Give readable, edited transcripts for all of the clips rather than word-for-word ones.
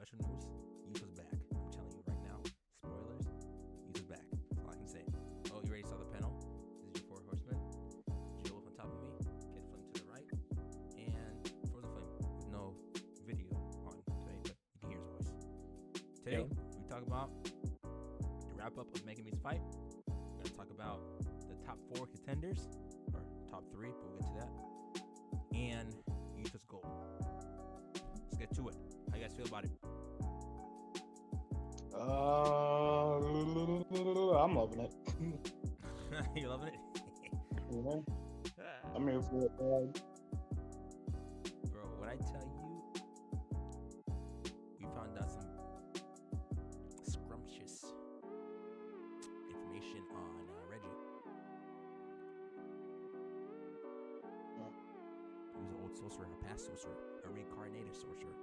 special news. Yuta's back. I'm telling you right now. Spoilers. Yuta's back. That's all I can say. Oh, you already saw the panel? This is your four horsemen. Jill on top of me. Kid Flame to the right. And Frozen Flame with no video on today, but you can hear his voice. Today, we talk about the wrap-up of Megumi's fight. We're going to talk about the top 4 contenders, or top 3, but we'll get to that. And Yuta's goal. Let's get to it. How you guys feel about it? I'm loving it. You loving it? I'm here for it, man. Bro, what I tell you, we found out some scrumptious information on Reggie. He was an old sorcerer, a past sorcerer, a reincarnated sorcerer.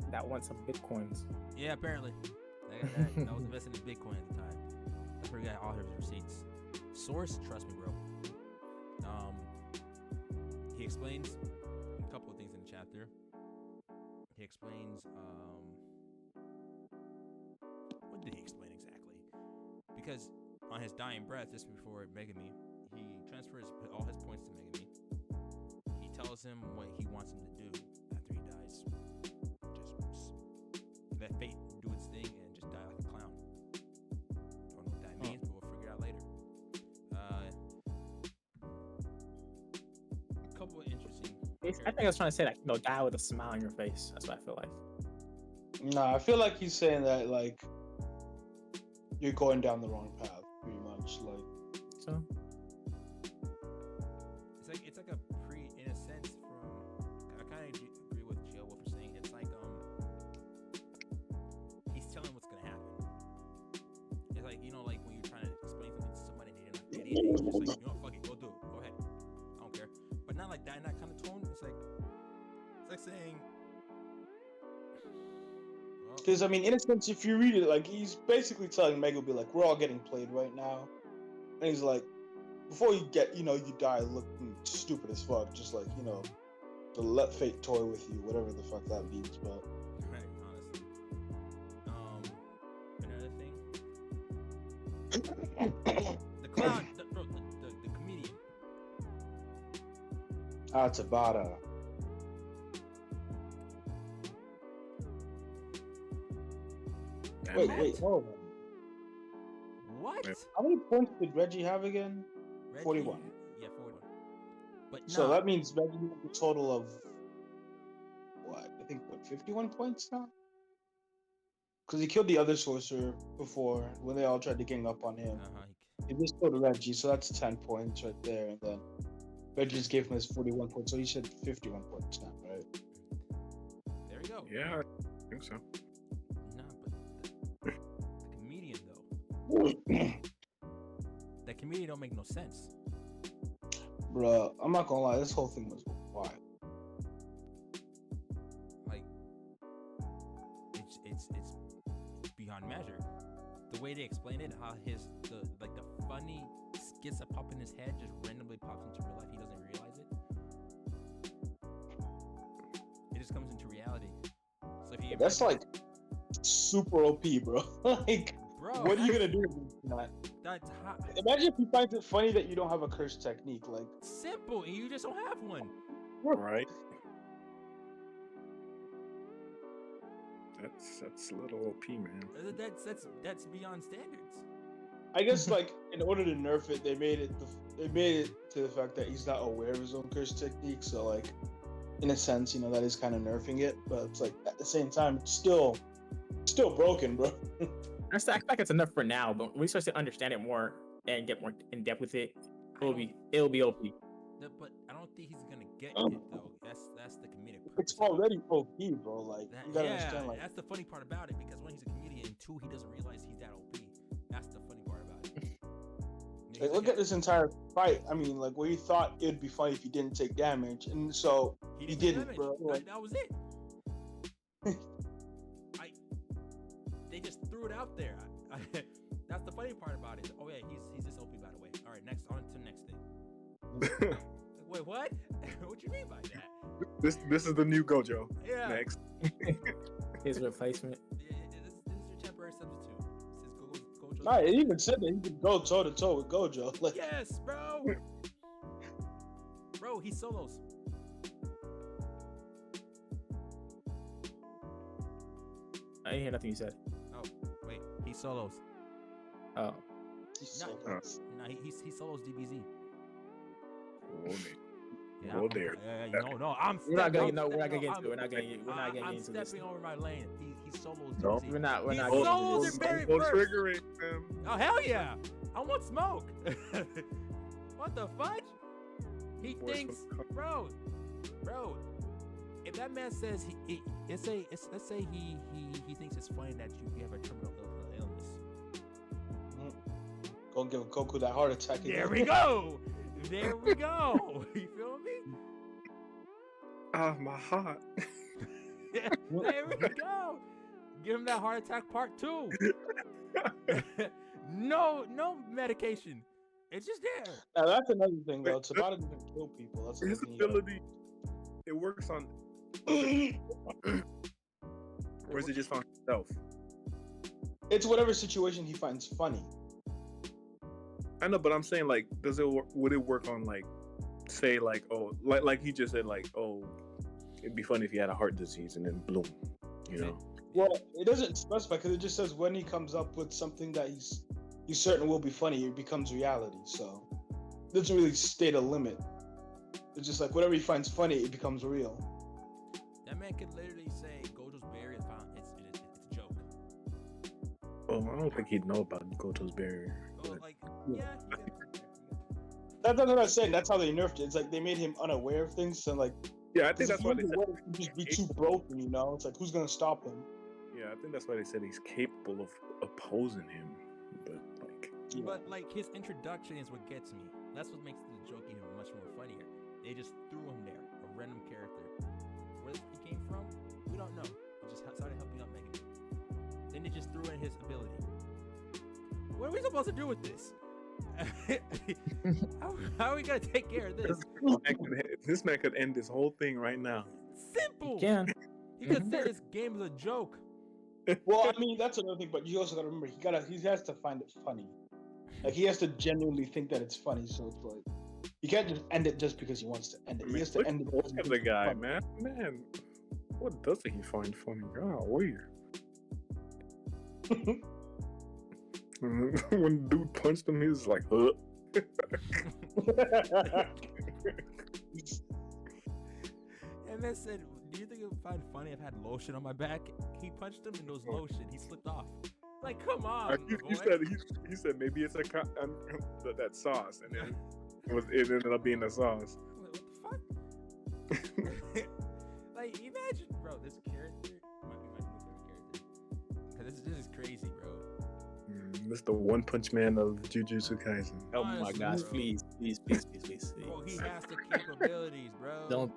That won some bitcoins. Yeah, apparently. That was invested in Bitcoin at the time. That's where he got all his receipts. Source, trust me, bro. He explains a couple of things in the chapter. He explains, what did he explain exactly? Because on his dying breath, just before Megumi, he transfers all his points to Megumi. He tells him what he wants him to do after he dies. Just let fate do its thing and just die like a clown. Don't know what that means, but we'll figure it out later. A couple of interesting. I think I was trying to say that, die with a smile on your face. That's what I feel like. Nah, I feel like he's saying that like you're going down the wrong path, pretty much. Like So it's like a in a sense from I kind of agree with Joe what you're saying. It's like he's telling what's gonna happen. It's like like when you're trying to explain something to somebody and they're not getting it, it's just like fuck it, go do it, go ahead, I don't care. But not like that in that kind of tone. It's like saying. because I mean, in a sense, if you read it, like he's basically telling Megumi like we're all getting played right now, and he's like, before you get you die looking stupid as fuck, just like to let fate toy with you, whatever the fuck that means. But Right, honestly. Another thing. The clown, the comedian. Tabata. Wait, hold on. What? How many points did Reggie have again? Reggie, 41. Yeah, 41. But So that means Reggie has a total of what? I think 51 points now. Because he killed the other sorcerer before when they all tried to gang up on him. He just killed Reggie, so that's 10 points right there, and then Reggie just gave him his 41 points, so he should 51 points now, right? There you go. Yeah, I think so. Nah, but the comedian though. That comedian don't make no sense. Bruh, I'm not gonna lie, this whole thing was wild. Like, it's beyond measure. The way they explain it, how the funny skits that pop in his head just randomly pops into real life. He doesn't realize it. It just comes into reality. So if That's like super OP, bro. Like, bro, what are you gonna do with that? That's hot. Imagine if you find it funny that you don't have a curse technique. Like, Simple, and you just don't have one. Right. That's a little OP, man. That's beyond standards. I guess like in order to nerf it, they made it to the fact that he's not aware of his own curse technique. So like, in a sense, that is kind of nerfing it. But it's like at the same time, it's still broken, bro. I feel like it's enough for now, but when we start to understand it more and get more in depth with it, it'll be OP. But I don't think he's gonna get it though. That's the comedic purpose. It's already OP, bro. Like you gotta understand. Like that's the funny part about it, because one, he's a comedian, and two, he doesn't realize he's that OP. That's the funny part about it. Like, look at this entire fight. I mean, like where you thought it'd be funny if he didn't take damage, and so he didn't, bro. Like, that was it. They just threw it out there. That's the funny part about it. Oh yeah, he's just OP, by the way. All right, next on to the next thing. Wait, what? What you mean by that? This is the new Gojo. Yeah. Next. His replacement. Yeah, this is your temporary substitute. Since Gojo's Nah, it even said that he could go toe to toe with Gojo. Like, yes, bro. Bro, he solos. I didn't hear nothing you said. Oh, wait, he solos. Oh. He solos DBZ. Yeah, Go there. No, I'm We're not gonna stepping- get. We're not gonna get I'm- into it. We're not gonna get. We're not getting I'm into this. stepping over my lane. He solos No. DBZ. We're not. We're He not solos getting are into this. very Don't first. trigger it, man. Oh hell yeah! I want smoke. What the fudge? He Force thinks, some- bro. If that man says let's say he thinks it's funny that you have a terminal illness. Gonna give Goku that heart attack again. There we go. There we go. You feel me? Ah, my heart. There we go. Give him that heart attack part 2. No medication. It's just there. Now that's another thing though. Tabata doesn't kill people. That's His another thing you gotta- ability, it works on. Or is it just on himself? It's whatever situation he finds funny. I know, but I'm saying like, would it work on like, say like, oh, like he just said like, oh, it'd be funny if he had a heart disease and then bloom, you know? Well, it doesn't specify because it just says when he comes up with something that he's certain will be funny, it becomes reality. So it doesn't really state a limit. It's just like whatever he finds funny, it becomes real. That man could literally say Gojo's barrier is found. It's a joke. Oh, I don't think he'd know about Goto's barrier. Oh, but- like yeah. That's what I'm saying. That's how they nerfed it. It's like they made him unaware of things. So like, Yeah, I think that's why they he said. would just be too broken, you know. It's like who's gonna stop him? Yeah, I think that's why they said he's capable of opposing him. But like, But like his introduction is what gets me. That's what makes the joke even much more funnier. They just threw him there, a random character. Where he came from, we don't know. He just started helping out Megumi. Then they just threw in his ability. What are we supposed to do with this? how are we gonna take care of this? this man could end this whole thing right now. Simple. Can. He could say this game is a joke. Well, I mean that's another thing, but you also gotta remember he has to find it funny. Like he has to genuinely think that it's funny. So it's like you can't just end it just because he wants to end it. He has to end it. because he Look at thinks the it's guy, funny. man. What doesn't he find funny? God, weird. When the dude punched him, he was like, huh. And man said, "Do you think it would find funny if I had lotion on my back?" He punched him and there was lotion. He slipped off. Like, come on, He boy. he said maybe it's that sauce, and then it ended up being the sauce. What the fuck? Like, imagine, bro, this character might be my new favorite character. Cause this is crazy, bro. This the One Punch Man of Jujutsu Kaisen. Oh my Honestly, gosh! bro. Please. Bro, he has the capabilities, bro. Don't.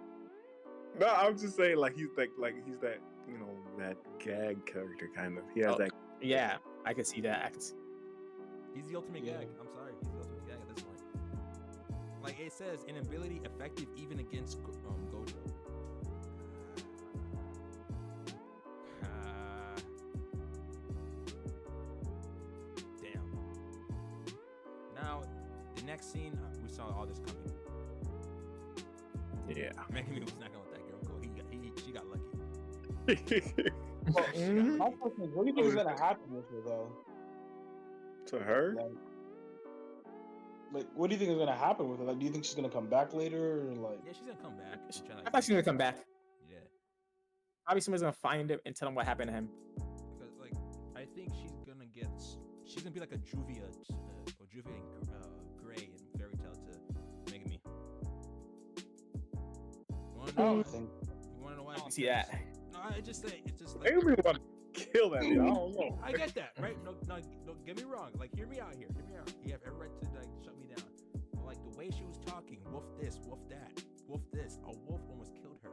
No, I'm just saying like he's that that gag character kind of. He has Oh. that. Yeah, I can see that. He's the ultimate Yeah. gag. I'm sorry, he's the ultimate gag at this point. Like it says, an ability effective even against Gojo. Damn. Now, the next scene, we saw all this coming. Yeah. Megumi was not gonna let that girl go. She got lucky. Well, Mhm. my question is, what do you think is gonna happen with her though? To her? Like, what do you think is gonna happen with her? Like, do you think she's gonna come back later, or like? Yeah, she's gonna come back. She's trying I thought she was gonna come back. Yeah, Probably somebody's gonna find him and tell him what happened to him. because like I think she's gonna be like a Juvia or Juvia and Gray and Fairy Tail to Megumi. I don't think. You wanna know why? I don't see that. No, it's just like They really want to kill that dude. I don't know. I get that, right? No, get me wrong. Like, hear me out here. Hear me out. You have every right to like shut me down. But like the way she was talking, wolf this, wolf that, wolf this. A wolf almost killed her.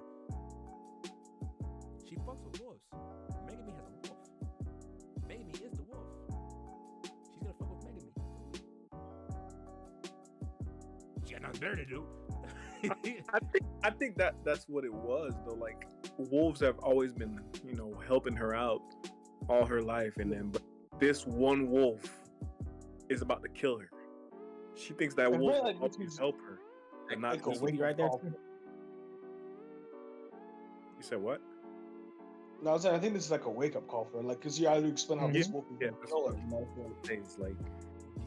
She fucks with wolves. Megumi has a wolf. Megumi is the wolf. She's gonna fuck with Megumi. She got nothing better to do. I think that's what it was though. Like wolves have always been, helping her out all her life, and then but this one wolf is about to kill her. She thinks that wolf will help her, and not like a just wake right there. You said what? No, I was saying I think this is like a wake up call for her, like because you either explain how this wolf is Yeah, gonna kill her, things like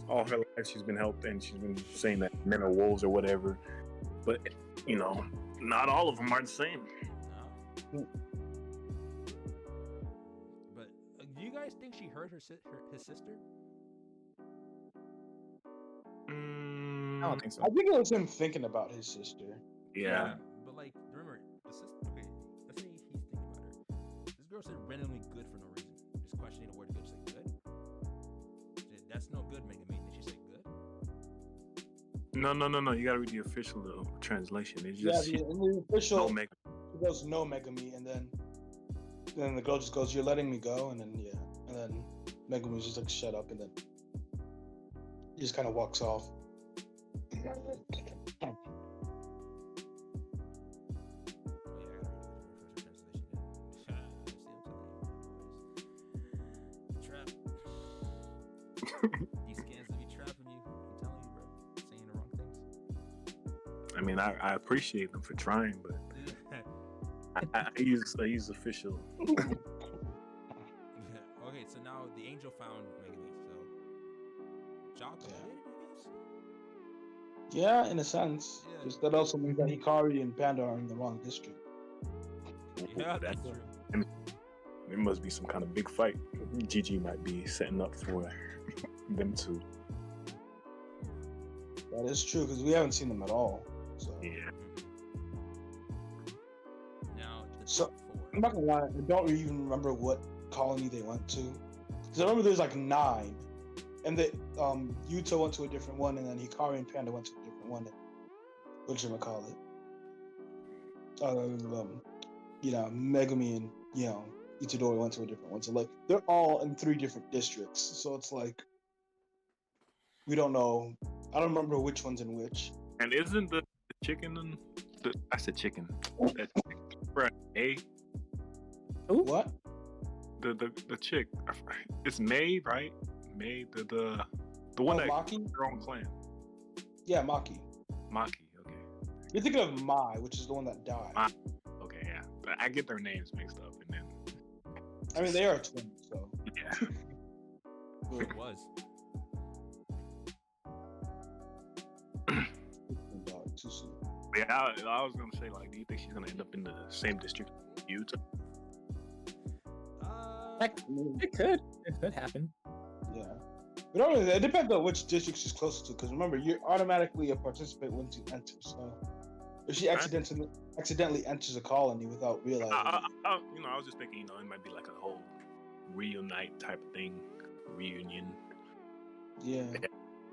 all her life she's been helped, and she's been saying that men are wolves or whatever, but not all of them are the same. No. But do you guys think she hurt his sister? I don't think so. I think it was him thinking about his sister. Yeah. But like, remember the sister. Okay, let's say he's thinking about her. This girl said randomly good for no reason. Just questioning the word good. She said good. That's no good, Megumi. Did she say good? No. You gotta read the official translation. It's just in the official, no she goes no Megumi, and then the girl just goes, "You're letting me go," and then Megumi's just like, "Shut up," and then he just kind of walks off. These scans be trapping you. I'm telling you, bro. Saying the wrong things. I mean, I appreciate them for trying, but I use official. Okay, so now the angel found Megumi. So, Jock did it, I guess. Yeah, in a sense. Yeah. Just that also means that Hikari and Panda are in the wrong district. Yeah, that's true. There must be some kind of big fight. Gigi might be setting up for them two. That is true because we haven't seen them at all. So. Yeah. Now, So I'm not gonna lie, I don't even remember what colony they went to. Because I remember there's like 9, and that Yuta went to a different one, and then Hikari and Panda went to a different one. Whatchamacallit? Megumi and Itadori went to a different one. So like they're all in 3 different districts. So it's like we don't know. I don't remember which one's in which. And isn't the chicken I said chicken. That chick, A? Ooh? What? The chick. It's May, right? May, the one that Maki? her own clan. Yeah, Maki. Maki, okay. You're thinking of Mai, which is the one that died. Okay, yeah. But I get their names mixed up, and then. I mean, they are twins, so. Yeah. Well, it was. Too soon. Yeah, I was gonna say, like, do you think she's gonna end up in the same district as Yuta? It could happen. Yeah. But only it depends on which district she's closer to, because remember, you're automatically a participant once you enter. So if she accidentally enters a colony without realizing, I was just thinking, it might be like a whole reunite type of thing, reunion. Yeah.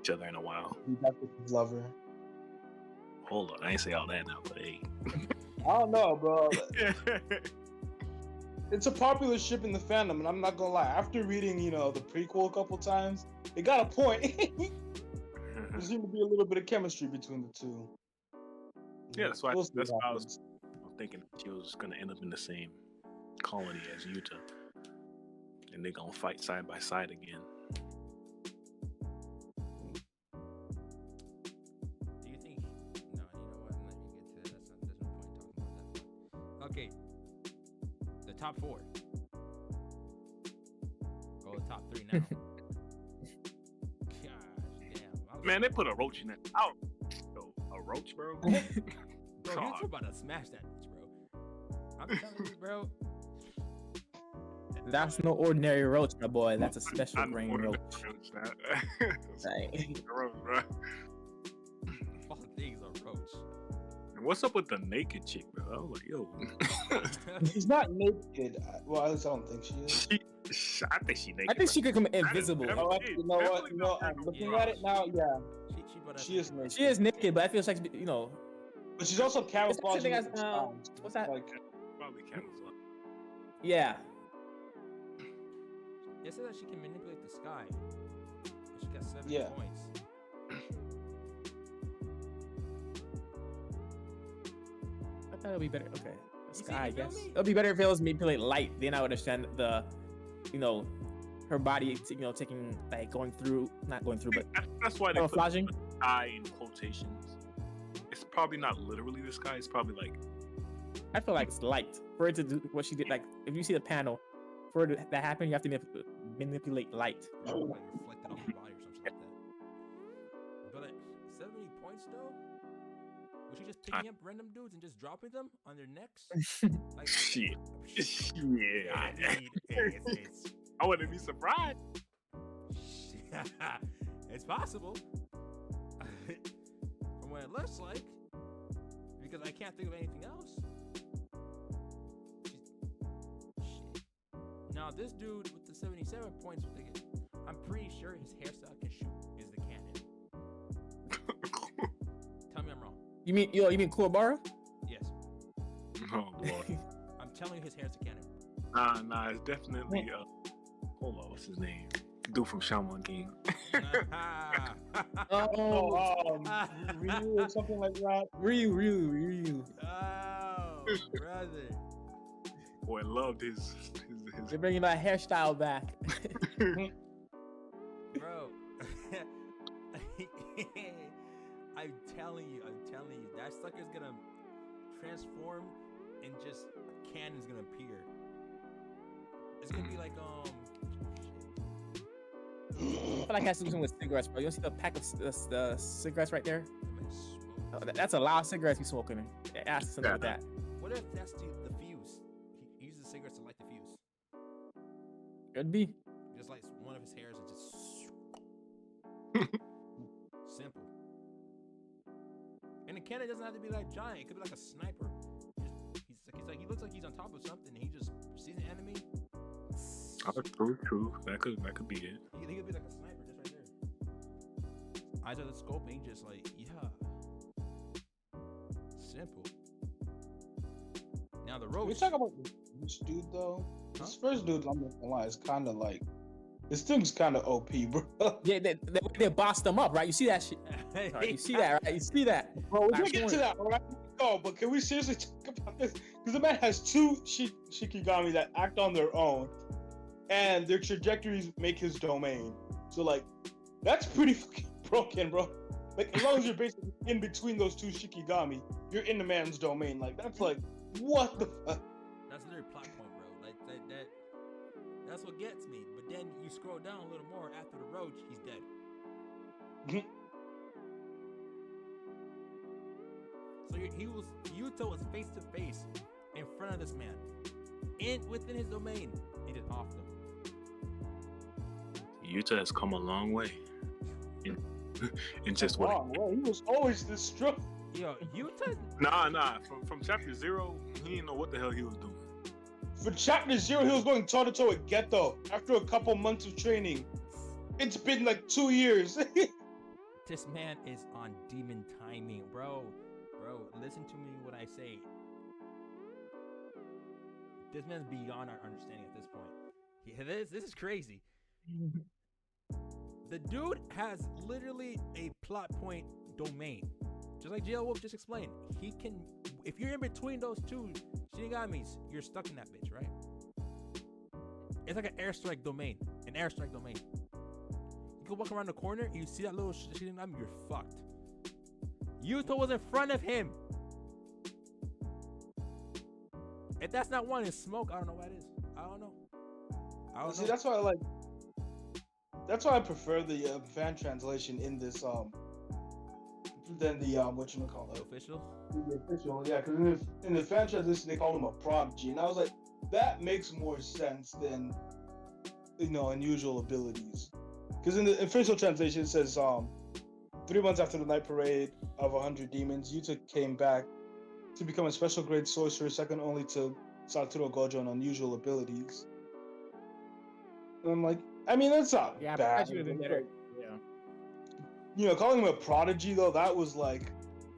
Each other in a while. He got with his lover. Hold on, I ain't say all that now, but hey. I don't know, bro. It's a popular ship in the fandom, and I'm not gonna lie. After reading, the prequel a couple times, it got a point. There seemed to be a little bit of chemistry between the two. Yeah, that's why I was thinking she was gonna end up in the same colony as Yuta, and they're gonna fight side by side again. Do you think? No, you know what? I'm not even get to that. There's no point talking about that. Okay. The top 4. Go to the top 3 now. Gosh, damn. Man, they put a roach in that. A roach, bro? Bro, you're about to smash that bitch, bro. I'm telling you, bro. That's no ordinary roach, my boy. That's a special grain roach. Right. Roach, bro. All things are roach. What's up with the naked chick, bro? I was like, yo. She's not naked. Well, at least I don't think she is. I think she's naked. I think she could come invisible. You know what? I'm looking at it now. Yeah, she is naked. She is naked, but I feel like But she's also camouflaging. What's that? Like, probably camouflage. Yeah. It said that she can manipulate the sky. She got 7 points. That'll be better. Okay. You see, Sky, I you feel guess. me? It'll be better if it was manipulate light. Then I would understand her body, taking, like, going through, not going through, but That's why they put flashing. sky in quotations. It's probably not literally the sky. It's probably like I feel like it's light for it to do what she did. Like, if you see the panel, for it that happen, you have to manipulate light. Like reflected off your body or something like that. But like 70 points though? Was she just picking up random dudes and just dropping them on their necks? Like shit. Yeah. I mean, it's I wouldn't be surprised. it's possible. From what it looks like. Because I can't think of anything else. Shit. Now this dude with the 77 points, I'm pretty sure his hairstyle can shoot is the canon. Tell me I'm wrong. You mean Kuwabara? Yes. Oh boy. I'm telling you his hair's the canon. Nah, it's definitely hold on, what's his name? Dude from Shaman King. Ryu or something like that. Ryu. Oh, brother. Boy, loved his They're bringing my hairstyle back. Bro. I'm telling you, that sucker's gonna transform and just a cannon's gonna appear. It's gonna be like I feel like it has to do something with cigarettes, bro. You don't see the pack of the cigarettes right there? Oh, that's a lot of cigarettes he's smoking. It has something with that. What if that's the fuse? He uses cigarettes to light the fuse. Could be. Just like one of his hairs and just simple. And the cannon doesn't have to be like giant. It could be like a sniper. He looks like he's on top of something. And he just sees an enemy. True. That could be it. He could be like a sniper just right there. Eyes are the scope and he just like, yeah. Simple. Now the roach. We talk about this dude though. This first dude, I'm not gonna lie, is kind of like this thing's kind of OP, bro. Yeah, they bossed them up, right? You see that shit? Sorry, you see that, right? You see that? Bro, we're gonna get to that, right? Oh, but can we seriously talk about this? Because the man has two Shikigami that act on their own, and their trajectories make his domain. So like, that's pretty fucking broken, bro. Like, as long as you're basically in between those two Shikigami, you're in the man's domain. Like, that's like, what the fuck? That's literally plot point, bro. Like that's what gets me. But then you scroll down a little more after the roach, he's dead. So Yuta was face to face in front of this man, within his domain, and just offed him. Yuta has come a long way. In just what? Well, he was always this strong. Yo, Yuta. Nah. From chapter 0, he didn't know what the hell he was doing. For chapter 0, he was going toe to toe with Geto after a couple months of training. It's been like 2 years. This man is on demon timing, bro. Listen to me when I say. This man's beyond our understanding at this point. This is crazy. The dude has literally a plot point domain. Just like JL Wolf just explained. He can, if you're in between those two Shinigamis, you're stuck in that bitch, right? It's like an airstrike domain. You can walk around the corner, you see that little Shinigami, you're fucked. Yuta was in front of him. If that's not one in smoke, I don't know what it is. I don't know. See, that's why I like. That's why I prefer the fan translation in this than the whatchamacallit. The official? The official, yeah, because in the fan translation they call him a prodigy, and I was like, that makes more sense than unusual abilities. Because in the official translation it says 3 months after the night parade of 100 demons, Yuta came back to become a special grade sorcerer, second only to Satoru Gojo on unusual abilities. And I'm like, I mean, that's not bad. Yeah. Calling him a prodigy though, that was like,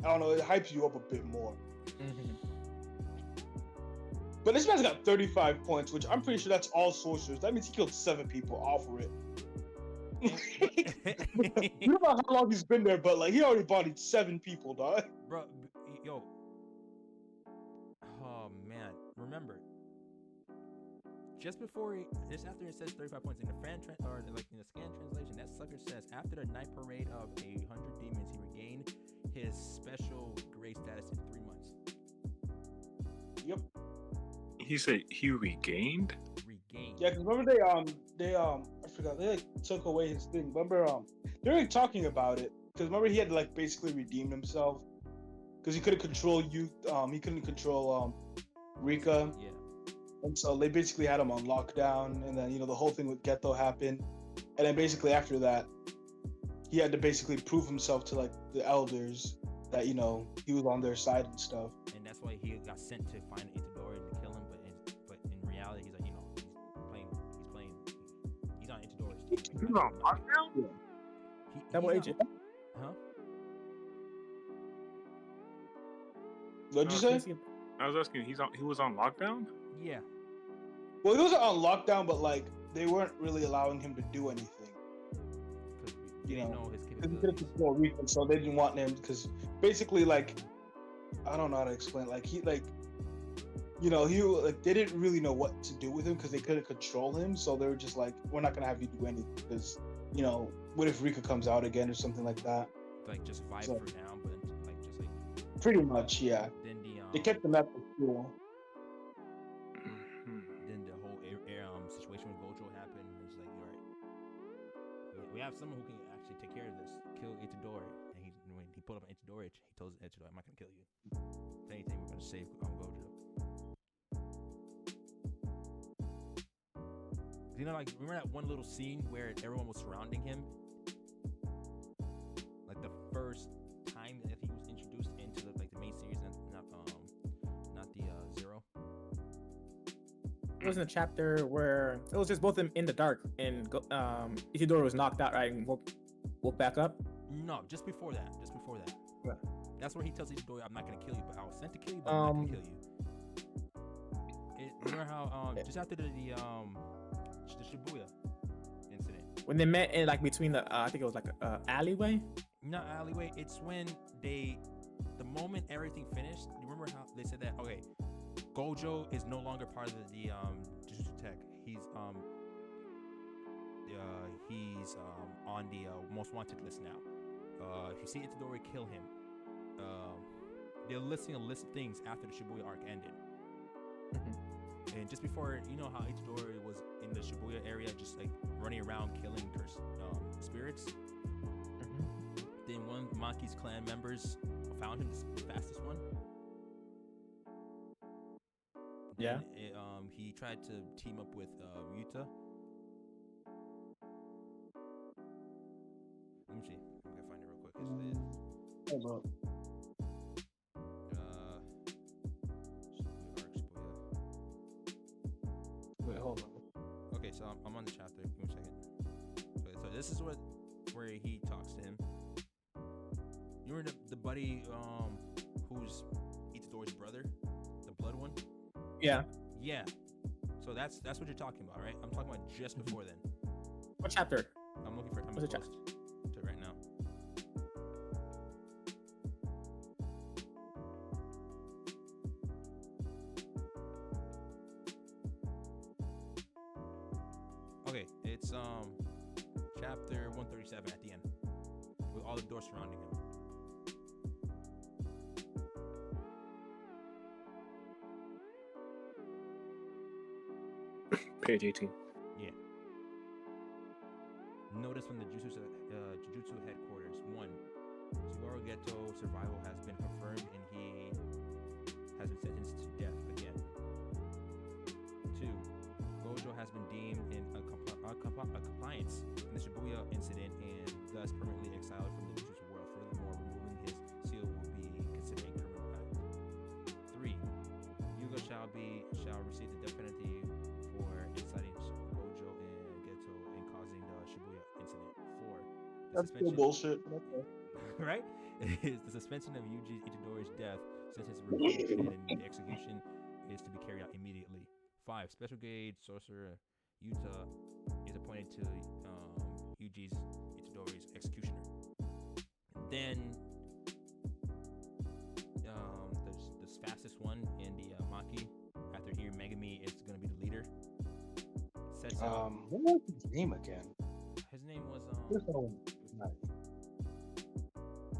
I don't know, it hypes you up a bit more. Mm-hmm. But this man's got 35 points, which I'm pretty sure that's all sorcerers. That means he killed 7 people off of it. You don't know how long he's been there, but like he already bodied 7 people, dog. Bro, yo. remember, just after it says 35 points in the or like in the scan translation, that sucker says after the night parade of 100 demons, he regained his special grade status in 3 months. Yep. He said he regained. Yeah, because remember they I forgot, they like took away his thing. Remember they were like, talking about it because remember he had to like basically redeem himself because he couldn't control he couldn't control Rika. Yeah. And so they basically had him on lockdown, and then the whole thing with Geto happened, and then basically after that, he had to basically prove himself to like the elders that he was on their side and stuff. And that's why he got sent to find Itadori to kill him, but in reality, he's like he's on Itadori's team. He's on lockdown. Yeah. Double agent. Huh? What'd you say? I was asking. He was on lockdown. Yeah. Well, he wasn't on lockdown, but like they weren't really allowing him to do anything. Because they didn't know his Because he capabilities. couldn't control Rika, so they didn't want him. Because basically, like, I don't know how to explain. Like he like they didn't really know what to do with him because they couldn't control him. So they were just like, we're not gonna have you do anything because what if Rika comes out again or something like that? Like just vibe for now, but like just like pretty much, yeah. Then They kept him at the school. Then the whole situation with Gojo happened. And it's like, all right, we have someone who can actually take care of this. Kill Itadori. And when he pulled up on Itadori, he told Itadori, "I'm not gonna kill you. If anything, we're gonna save Gojo." Like remember that one little scene where everyone was surrounding him, like the first time that he was introduced into the main series, not the Zero. It was in a chapter where it was just both of them in the dark, and Itadori was knocked out, right, and woke back up. No, just before that. Yeah. That's where he tells Itadori, "I'm not gonna kill you, but I was sent to kill you, but I'm not gonna kill you." Remember how just after the Shibuya incident, when they met in between the I think it was like a alleyway. Not alleyway. It's when the moment everything finished. You remember how they said that? Okay, Gojo is no longer part of the Jujutsu Tech. He's on the most wanted list now. If you see Itadori, kill him. They're listing a list of things after the Shibuya arc ended. And just before, how Itadori was in the Shibuya area, just like running around killing spirits. Then one of Maki's clan members found him, the fastest one. Yeah. He tried to team up with Yuta. Let me see. I'm gonna find it real quick. Hold up. Wait, hold on. Okay, so I'm on the chapter. Give me a second. Okay, so this is where he talks to him. You remember the buddy who's Itadori's brother, the blood one? Yeah. Yeah. So that's what you're talking about, right? I'm talking about just before then. What chapter? I'm looking for it. I'm What's the close to it right now. Okay, it's chapter 137 at the end, with all the doors surrounding him. Page 18. Yeah. Notice from the Jujutsu headquarters. 1. Subaru Geto survival has been confirmed and he has been sentenced to death again. 2. Gojo has been deemed in compliance in the Shibuya incident and thus permanently exiled from the Jujutsu world. Furthermore, removing his seal will be considered a criminal act. 3. Yuga shall receive the death penalty for inciting Gojo and Geto and causing the Shibuya incident. 4. That's still bullshit. Okay. Right? Is the suspension of Yuji Itadori's death sentence revoked and the execution is to be carried out immediately. 5. Special grade sorcerer Yuta is appointed to Yuji Itadori's executioner. Then there's this fastest one in the Maki. After he What was his name again? His name was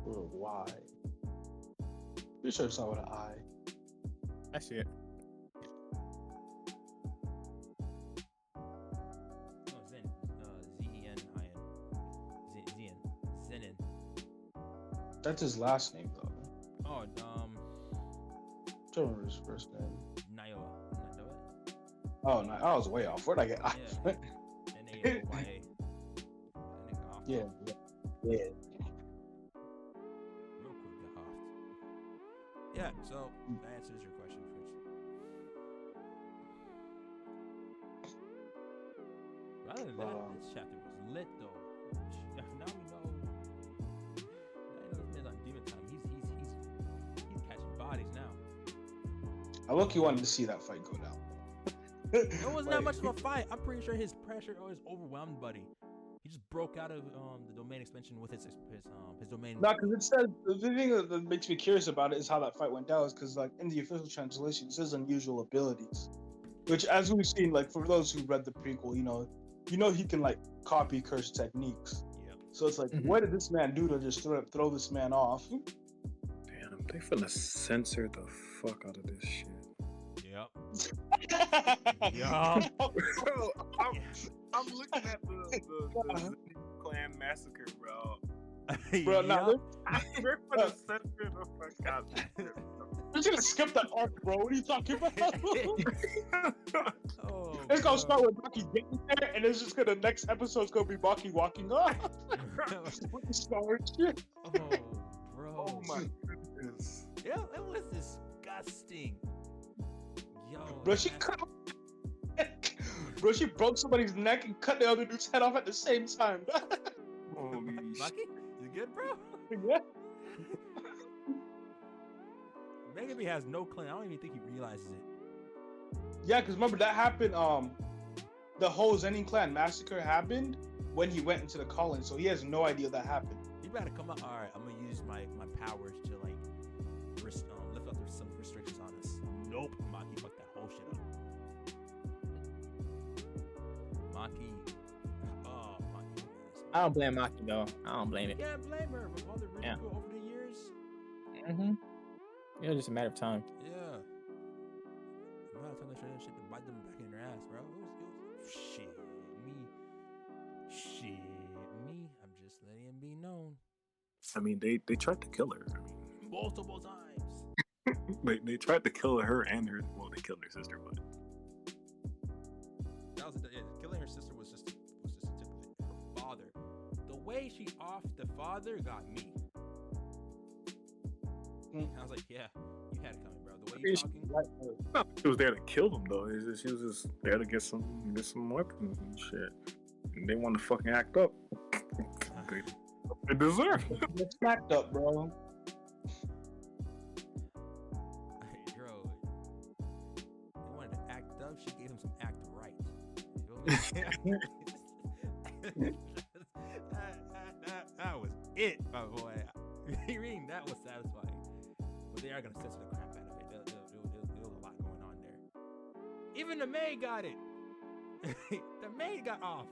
Or Y. Pretty sure it's not with an I. I see it. Oh, Zen. Z-E-N-I-N. Zenin. That's his last name though. Oh, I don't remember his first name. Nayoa. Oh, no, I was way off. Where'd I get I? Yeah. N-A-O-Y-A. Yeah. Real quick, the Hoft. Yeah, so that answers your question, Fritz. Rather than that, this chapter was lit though. Now we know. This man's on demon time. He's catching bodies now. I look, you wanted to see that fight go down. It wasn't that much of a fight. I'm pretty sure his pressure was overwhelmed Buddy. He just broke out of the domain expansion with his domain. No, because it says the thing that makes me curious about it is how that fight went down. Is because like in the official translation, it says unusual abilities, which as we've seen, like for those who read the prequel, you know he can like copy curse techniques. Yeah. So it's like, what did this man do to just throw this man off? Damn, they finna censor the fuck out of this shit. Yep. Bro, I'm looking at the clan massacre, bro. Bro, now They're gonna censor the fuck out of this shit, bro. we're gonna skip that arc, bro. What are you talking about? Oh, It's gonna start with Maki getting there, and it's just gonna next episode's gonna be Maki walking off. With the star shit. Oh, bro. Oh my goodness. Yeah, it was disgusting. Yo. Bro, she broke somebody's neck and cut the other dude's head off at the same time. Holy Lucky? You good, bro? Yeah. Megumi has no clan. I don't even think he realizes it. Yeah, because remember that happened. The whole Zenin clan massacre happened when he went into the colony, so he has no idea that happened. He better come out. All right, I'm gonna use my powers to like lift up some restrictions on us. Nope, Maki fucked that whole shit up. Maki. Oh, Maki. I don't blame Maki though. I don't blame it. You can't blame her with all the ridicule over the years. It was just a matter of time. Yeah. I'm not telling that shit to bite them back in their ass, bro. It was shit. Me. I'm just letting it be known. I mean, they tried to kill her. I mean, Multiple times. they tried to kill her and her. Well, they killed her sister, but That was killing her sister was just a typical her father. The way she offed the father got me. I was like, yeah, you had it coming, bro. The way you talking. no, she was there to kill them though. She was just there to get some weapons and shit. And they want to fucking act up. They deserve it. It's backed up, bro. Bro, they wanted to act up. She gave him some act right. That was it, my boy. Reading that was satisfying. But they are gonna censor the crap out of it. There was a lot going on there. Even the maid got it. The maid got offed.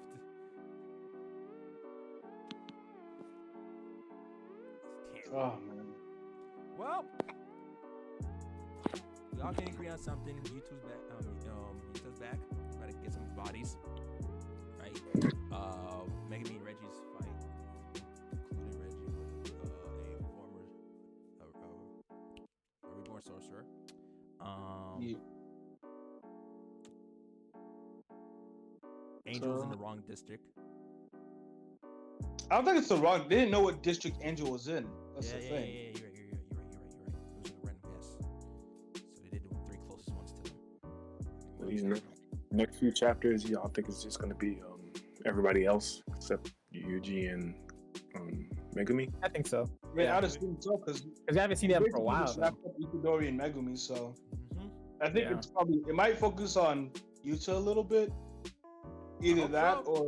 Oh man. Well, we all can agree on something. Yuta's back. Yuta's back. About to get some bodies, right? Megumi and Reggie's fight, including Reggie with a reborn sorcerer. Angel's in the wrong district. I don't think it's the wrong. They didn't know what district Angel was in. That's the thing. Yeah, you're right. It was a random guess. So they did the 3 closest ones to them. These next few chapters, y'all think it's just gonna be everybody else except Yuji and Megumi? I think so. Yeah, I'd assume so because we haven't seen them for a while. Itadori and Megumi, so I think it's probably it might focus on Yuta a little bit. Either that or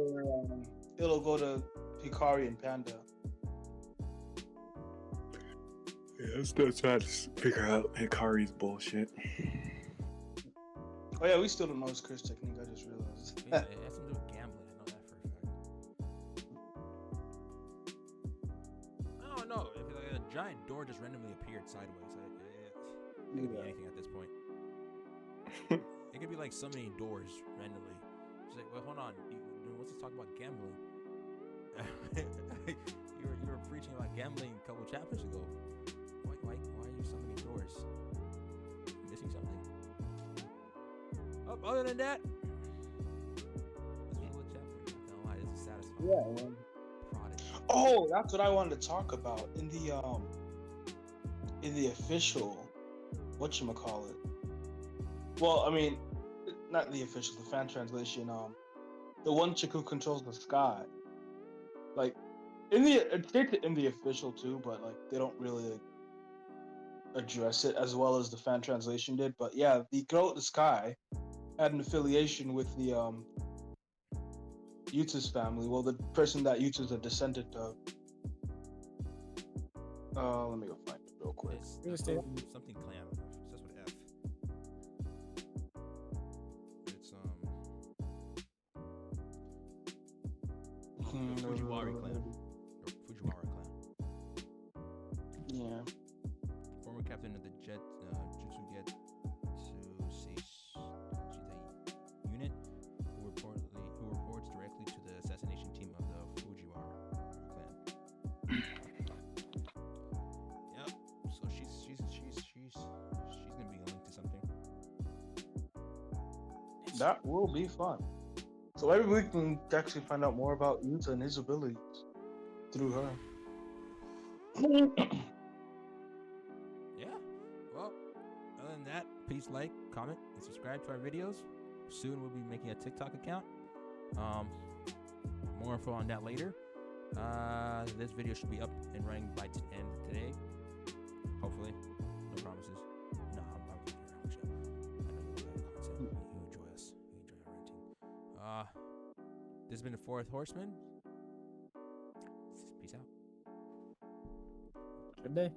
it'll go to Hikari and Panda. Yeah, I'm still trying to figure out Hikari's bullshit. Oh yeah, we still don't know his curse technique. I just realized. Yeah, it has something to do giant door just randomly appeared sideways. It could be anything at this point. It could be like so many doors randomly. She's like, well, hold on. Let's just talk about gambling. you were preaching about gambling a couple chapters ago. Why are you so many doors? Missing something? Oh, other than that, this was a good chapter. Not gonna lie, this is satisfying. Yeah. Oh, that's what I wanted to talk about in the official, whatchamacallit. Well, I mean, not the official, the fan translation. The one chick who controls the sky. Like, it states it in the official too, but like they don't really address it as well as the fan translation did. But yeah, the girl at the sky had an affiliation with the Yuta's family. Well, the person that Yuta's a descendant of. Let me go find it real quick. It's something clan. It starts with F. It's the Fujiwara clan. Or Fujiwara clan. Yeah. Former captain of the Jutsu Get unit who reports directly to the assassination team of the Fujiwara clan. Yep. So she's gonna be linked to something. That will be fun. So maybe we can actually find out more about Yuta and his abilities through her. Yeah. Well, other than that, please like, comment, and subscribe to our videos. Soon we'll be making a TikTok account. More info on that later. This video should be up and running by end today. Hopefully. No promises. No, I'm kidding around with you. I know you enjoy content. You enjoy us. You enjoy our renting. This has been the Fourth Horseman. Peace out. Good day.